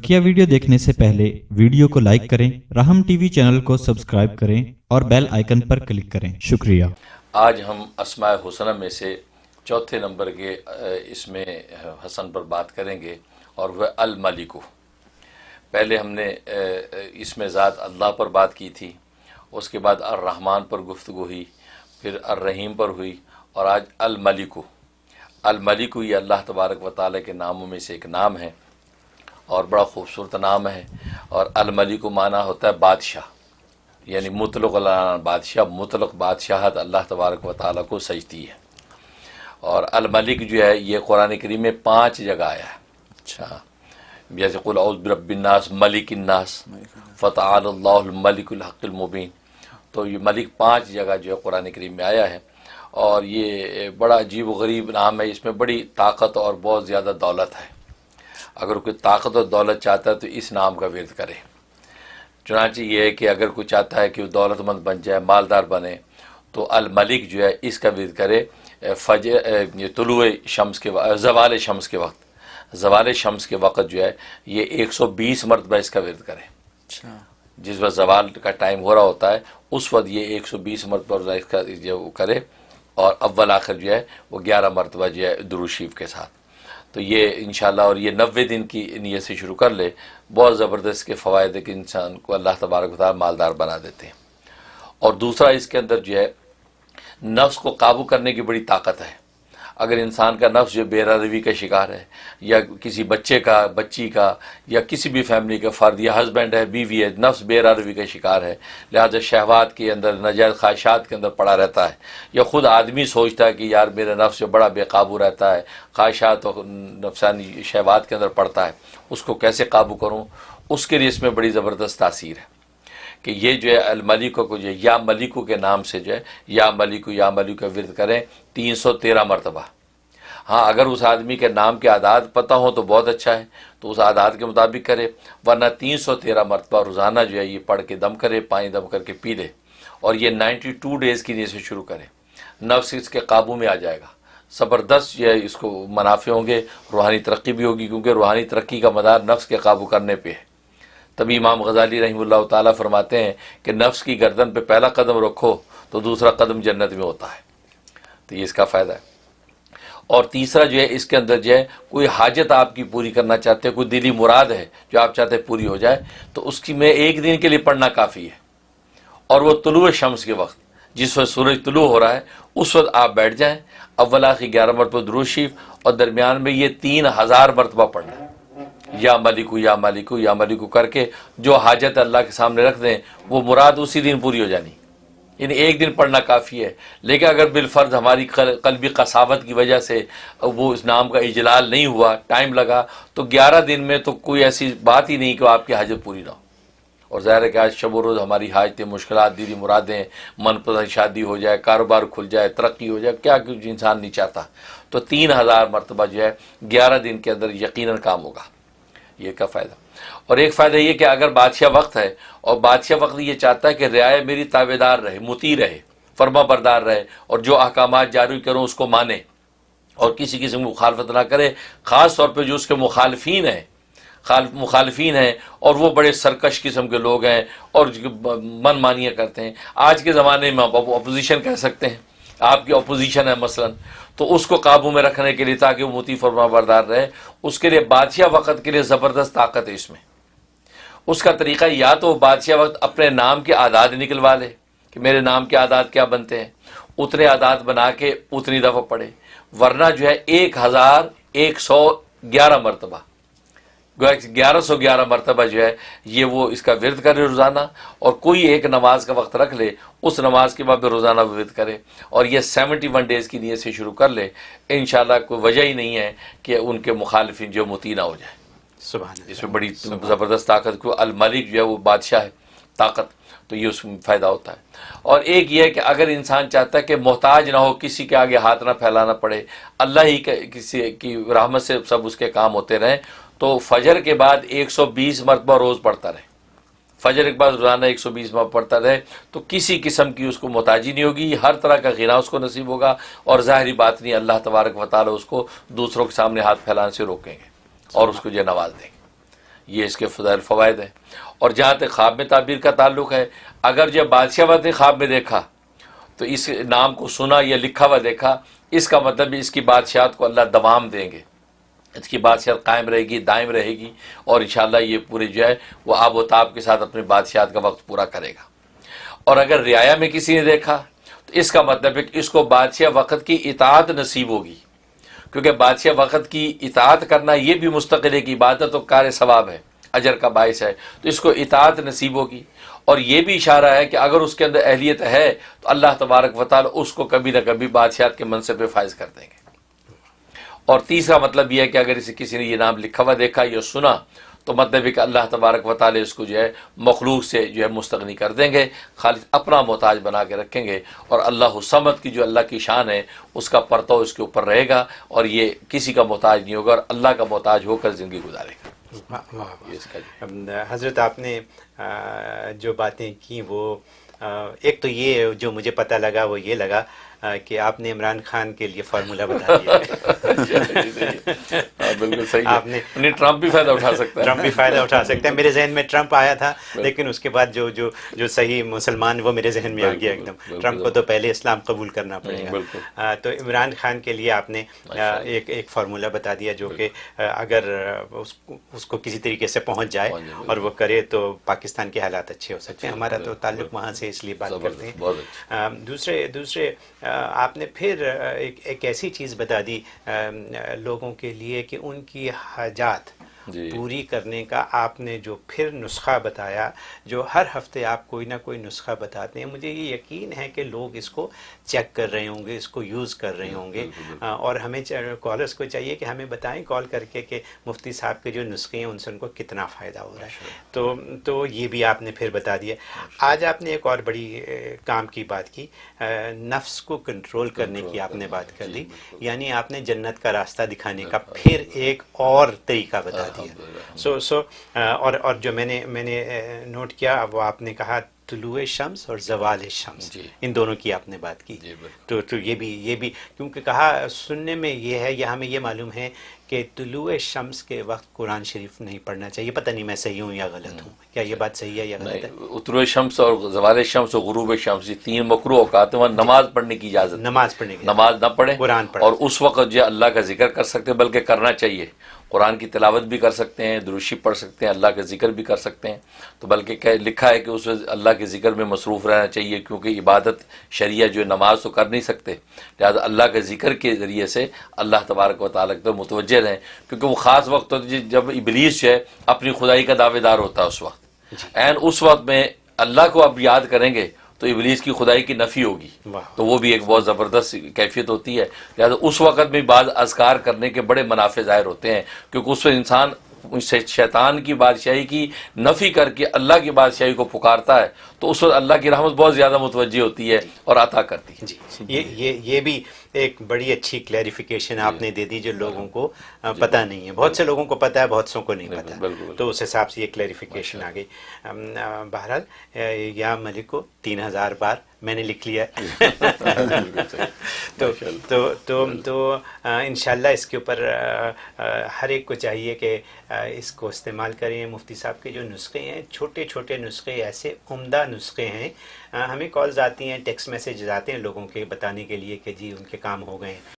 बकिया video देखने से पहले वीडियो को लाइक करें, राहम टीवी चैनल को सब्सक्राइब करें और बेल आइकन पर क्लिक करें। शुक्रिया। आज हम अस्माए हुस्ना में से चौथे नंबर के इसमें हसन पर बात करेंगे और वह अल मलिकु। पहले हमने इसमें ज़ात अल्लाह पर बात की थी, उसके बाद अर रहमान पर गुफ्तगू हुई, फिर अर रहीम पर हुई और आज अल मलिकु। अल मलिकु ये अल्लाह तबारक व तआला के नामों में से एक नाम है और बड़ा खूबसूरत नाम है। और अल मलिकु माना होता है बादशाह, यानी मुतलक बादशाह, मुतलक बादशाहत अल्लाह तबारक व तआला को सजती है। और अल मलिक जो है ये कुरान करीम में 5 जगह आया है। अच्छा, जैसे कुल औज़ु बिरब्बिन नास, मलिकिन नास, फ़तआलल्लाहुल मलिकुल हक़्क़ुल मुबीन। तो ये मलिक 5 जगह जो है कुरान करीम में आया है और ये बड़ा अजीब व गरीब नाम है। इसमें बड़ी ताकत और बहुत ज़्यादा दौलत है। अगर कोई ताकत और दौलत चाहता है तो इस नाम का विर्द करे। चुनांचे ये है कि अगर कोई चाहता है कि वो दौलतमंद बन जाए, मालदार बने, तो अल मलिक जो है इसका विर्द करे। फजर तुलुए शम्स के ज़वाल शम्स के वक्त, ज़वाल शम्स के वक्त जो है ये 120 मरतबा इसका विर्द करे। अच्छा, जिस वक्त ज़वाल का टाइम हो रहा होता है उस वक्त ये 120 मरतबा इसका जो करे और अव्वल आखिर जो है वो 11 मरतबा जो है दुरूद शरीफ के साथ। तो ये इंशाअल्लाह, और ये 90 दिन की नीयत से शुरू कर ले, बहुत ज़बरदस्त के फ़वायद के इंसान को अल्लाह तबारक व तआला मालदार बना देते हैं। और दूसरा इसके अंदर जो है नफ्स को काबू करने की बड़ी ताकत है। अगर इंसान का नफ्स जो बेरारवी का शिकार है, या किसी बच्चे का, बच्ची का, या किसी भी फैमिली का फ़र्द, या हस्बैंड है, बीवी है, नफ्स बेरारवी का शिकार है, लिहाजा शहवात के अंदर, नाजायज़ ख्वाहिशात के अंदर पड़ा रहता है, या ख़ुद आदमी सोचता है कि यार मेरा नफ्स जो बड़ा बेकाबू रहता है, ख्वाहिशात और नफसानी शहवात के अंदर पड़ता है, उसको कैसे काबू करूँ, उसके लिए इसमें बड़ी ज़बरदस्त तासीर है कि ये जो है अल मलिको को जो है या मलिकु के नाम से जो है या मलिकु का विर्द करें 313 मरतबा। हाँ, अगर उस आदमी के नाम के आदाद पता हो तो बहुत अच्छा है, तो उस आदाद के मुताबिक करे, वरना 313 मरतबा रोज़ाना जो है ये पढ़ के दम करे, पानी दम करके पी ले। और ये 92 डेज़ की नीयत से शुरू करे। नफ्स इसके काबू में आ जाएगा, ज़बरदस्त जो है इसको मुनाफे होंगे, रूहानी तरक्की भी होगी, क्योंकि रूहानी तरक्की का मदार नफ्स के काबू करने पर है। तभी इमाम गज़ाली रहमतुल्लाह ताला फरमाते हैं कि नफ्स की गर्दन पे पहला कदम रखो तो दूसरा कदम जन्नत में होता है। तो ये इसका फ़ायदा है। और तीसरा जो है इसके अंदर जो है कोई हाजत आपकी पूरी करना चाहते हैं, कोई दिली मुराद है जो आप चाहते हैं पूरी हो जाए, तो उसकी में 1 दिन के लिए पढ़ना काफ़ी है। और वो तुलुए शम्स के वक्त, जिस वक्त सूरज तुलु हो रहा है, उस वक्त आप बैठ जाएँ, अव्वल आखिर 11 मरतबा दुरूद शरीफ और दरमियान में ये 3000 मरतबा पढ़ना, या मलिकु करके जो हाजत अल्लाह के सामने रख दें वो मुराद उसी दिन पूरी हो जानी। यानी 1 दिन पढ़ना काफ़ी है। लेकिन अगर बिलफर्ज हमारी कल्बी कसावत की वजह से वो इस नाम का इजलाल नहीं हुआ, टाइम लगा, तो 11 दिन में तो कोई ऐसी बात ही नहीं कि आपकी हाजत पूरी ना हो। और ज़ाहिर है कि आज शब रोज़ हमारी हाजतें, मुश्किलात, दिली मुरादें, मनपसंद शादी हो जाए, कारोबार खुल जाए, तरक्की हो जाए, क्या कुछ इंसान नहीं चाहता। तो 3000 मरतबा जो है 11 दिन के अंदर यकीनन काम होगा। ये का फ़ायदा। और एक फ़ायदा ये कि अगर बादशाह वक्त है और बादशाह वक्त ये चाहता है कि रियाया मेरी ताबेदार रहे, मुती रहे, फर्मा बरदार रहे, और जो अहकामात जारी करूँ उसको माने और किसी किस्म की मुखालफत ना करे, ख़ास तौर पे जो उसके मुखालफीन हैं और वो बड़े सरकश किस्म के लोग हैं और मन मानिया करते हैं। आज के ज़माने में आप अपोजिशन कह सकते हैं, आपकी अपोजिशन है मसलन, तो उसको काबू में रखने के लिए, ताकि वो मुती फरमा बरदार रहे, उसके लिए बादशाह वक़्त के लिए ज़बरदस्त ताकत है इसमें। उसका तरीक़ा या तो बादशाह वक्त अपने नाम के आदाद निकलवा ले कि मेरे नाम के आदाद क्या बनते हैं, उतने आदाद बना के उतनी दफ़ा पढ़े, वरना जो है 1111 मरतबा, 1111 मरतबा जो है ये वो इसका विर्द करे रोज़ाना। और कोई एक नमाज का वक्त रख ले, उस नमाज के बाद रोज़ाना विर्द करे, और ये 71 डेज़ की नीयत से शुरू कर ले। इंशाअल्लाह कोई वजह ही नहीं है कि उनके मुखालिफिन जो मुती ना हो जाए। इसमें बड़ी ज़बरदस्त ताकत को अल मलिक जो है वो बादशाह है, ताकत, तो ये उसमें फ़ायदा होता है। और एक ये है कि अगर इंसान चाहता है कि मोहताज ना हो, किसी के आगे हाथ ना फैलाना पड़े, अल्लाह ही किसी की रहमत से सब उसके काम होते रहें, तो फजर के बाद 120 मरतबा रोज़ पढ़ता रहे। फजर के बाद रोज़ाना 120 मरतबा पढ़ता रहे तो किसी किस्म की उसको मोहताजी नहीं होगी, हर तरह का गिना उसको नसीब होगा। और ज़ाहिरी बात नहीं, अल्लाह तबारक व तआला उसको दूसरों के सामने हाथ फैलाने से रोकेंगे और उसको जो नवाज देंगे। یہ اس کے فضائل فوائد ہیں۔ اور جہاں تک خواب میں تعبیر کا تعلق ہے، اگر جب بادشاہ وقت نے خواب میں دیکھا تو اس نام کو سنا یا لکھا ہوا دیکھا، اس کا مطلب اس کی بادشاہت کو اللہ دوام دیں گے، اس کی بادشاہت قائم رہے گی، دائم رہے گی، اور انشاءاللہ یہ پورے جو ہے وہ آب و تاب کے ساتھ اپنی بادشاہت کا وقت پورا کرے گا۔ اور اگر رعایا میں کسی نے دیکھا تو اس کا مطلب ہے کہ اس کو بادشاہ وقت کی اطاعت نصیب ہوگی، کیونکہ بادشاہ وقت کی اطاعت کرنا یہ بھی مستقل ایک عبادت و کار ثواب ہے، اجر کا باعث ہے، تو اس کو اطاعت نصیب ہوگی۔ اور یہ بھی اشارہ ہے کہ اگر اس کے اندر اہلیت ہے تو اللہ تبارک و تعالی اس کو کبھی نہ کبھی بادشاہت کے منصب پہ فائز کر دیں گے۔ اور تیسرا مطلب یہ ہے کہ اگر اسے کسی نے یہ نام لکھا ہوا دیکھا یا سنا تو مطلب ہے کہ اللہ تبارک و تعالی اس کو جو ہے مخلوق سے جو ہے مستغنی کر دیں گے، خالص اپنا محتاج بنا کے رکھیں گے، اور اللہ الصمد کی جو اللہ کی شان ہے اس کا پرتو اس کے اوپر رہے گا، اور یہ کسی کا محتاج نہیں ہوگا اور اللہ کا محتاج ہو کر زندگی گزارے گا۔ یہ اس کا حضرت آپ نے جو باتیں کی وہ ایک تو یہ جو مجھے پتہ لگا وہ یہ لگا کہ آپ نے عمران خان کے لیے فارمولہ بتا دیا۔ بالکل صحیح آپ نے ہے، ٹرمپ بھی فائدہ اٹھا سکتا ہے، ٹرمپ بھی فائدہ اٹھا سکتے ہیں۔ میرے ذہن میں ٹرمپ آیا تھا، لیکن اس کے بعد جو صحیح مسلمان وہ میرے ذہن میں آ گیا ایک دم۔ ٹرمپ کو تو پہلے اسلام قبول کرنا پڑے گا۔ تو عمران خان کے لیے آپ نے ایک فارمولہ بتا دیا جو کہ اگر اس کو کسی طریقے سے پہنچ جائے اور وہ کرے تو پاکستان کے حالات اچھے ہو سکتے ہیں۔ ہمارا تو تعلق وہاں سے اس لیے بات کرتے ہیں۔ دوسرے آپ نے پھر ایک ایسی چیز بتا دی لوگوں کے لیے کہ ان کی حاجات پوری کرنے کا آپ نے جو پھر نسخہ بتایا، جو ہر ہفتے آپ کوئی نہ کوئی نسخہ بتاتے ہیں، مجھے یہ یقین ہے کہ لوگ اس کو چیک کر رہے ہوں گے، اس کو یوز کر رہے ہوں گے، اور ہمیں کالرز کو چاہیے کہ ہمیں بتائیں کال کر کے کہ مفتی صاحب کے جو نسخے ہیں ان سے ان کو کتنا فائدہ ہو رہا ہے۔ تو یہ بھی آپ نے پھر بتا دیا۔ آج آپ نے ایک اور بڑی کام کی بات کی، نفس کو کنٹرول کرنے کی آپ نے بات کر لی، یعنی آپ نے جنت کا راستہ دکھانے کا پھر ایک اور طریقہ بتا دیا۔ اور جو میں نے نوٹ کیا وہ آپ نے کہا طلوع شمس اور زوال شمس، ان دونوں کی آپ نے بات کی۔ تو یہ بھی کیونکہ کہا سننے میں یہ ہے، یا ہمیں یہ معلوم ہے کہ طلوع شمس کے وقت قرآن شریف نہیں پڑھنا چاہیے۔ پتہ نہیں میں صحیح ہوں یا غلط ہوں، کیا یہ بات صحیح ہے یا غلط ہے؟ طلوع شمس اور زوال شمس اور غروب شمس، یہ تین مکروہ اوقات ہیں، وہاں نماز پڑھنے کی اجازت، نماز پڑھنے کی نماز نہ پڑھیں قرآن پڑھیں، اور اس وقت جو اللہ کا ذکر کر سکتے ہیں، بلکہ کرنا چاہیے، قرآن کی تلاوت بھی کر سکتے ہیں، درود شریف پڑھ سکتے ہیں، اللہ کا ذکر بھی کر سکتے ہیں، تو بلکہ لکھا ہے کہ اس وقت اللہ کے ذکر میں مصروف رہنا چاہیے، کیونکہ عبادت شریعہ جو نماز تو کر نہیں سکتے، لہٰذا اللہ کے ذکر کے ذریعے سے اللہ تبارک و تعالیٰ کی متوجہ رہیں، کیونکہ وہ خاص وقت ہوتا ہے جب ابلیس جو ہے اپنی خدائی کا دعوے دار ہوتا ہے، اس وقت اس وقت میں اللہ کو اب یاد کریں گے تو ابلیس کی خدائی کی نفی ہوگی، تو وہ بھی ایک بہت زبردست کیفیت ہوتی ہے۔ لہٰذا اس وقت میں بعض اذکار کرنے کے بڑے منافع ظاہر ہوتے ہیں، کیونکہ اس وقت انسان شیطان کی بادشاہی کی نفی کر کے اللہ کی بادشاہی کو پکارتا ہے، تو اس وقت اللہ کی رحمت بہت زیادہ متوجہ ہوتی ہے اور عطا کرتی ہے۔ جی، یہ بھی ایک بڑی اچھی کلیریفیکیشن آپ نے دے دی جو لوگوں کو پتہ نہیں ہے۔ بہت سے لوگوں کو پتہ ہے، بہت سوں کو نہیں پتہ، تو اس حساب سے یہ کلیریفیکیشن آ گئی۔ بہرحال یا ملک کو 3000 بار میں نے لکھ لیا تو انشاءاللہ اس کے اوپر ہر ایک کو چاہیے کہ اس کو استعمال کریں۔ مفتی صاحب کے جو نسخے ہیں، چھوٹے چھوٹے نسخے، ایسے عمدہ نسخے ہیں۔ ہمیں کالز آتی ہیں، ٹیکسٹ میسیجز آتے ہیں لوگوں کے بتانے کے لیے کہ جی ان کے کام ہو گئے ہیں۔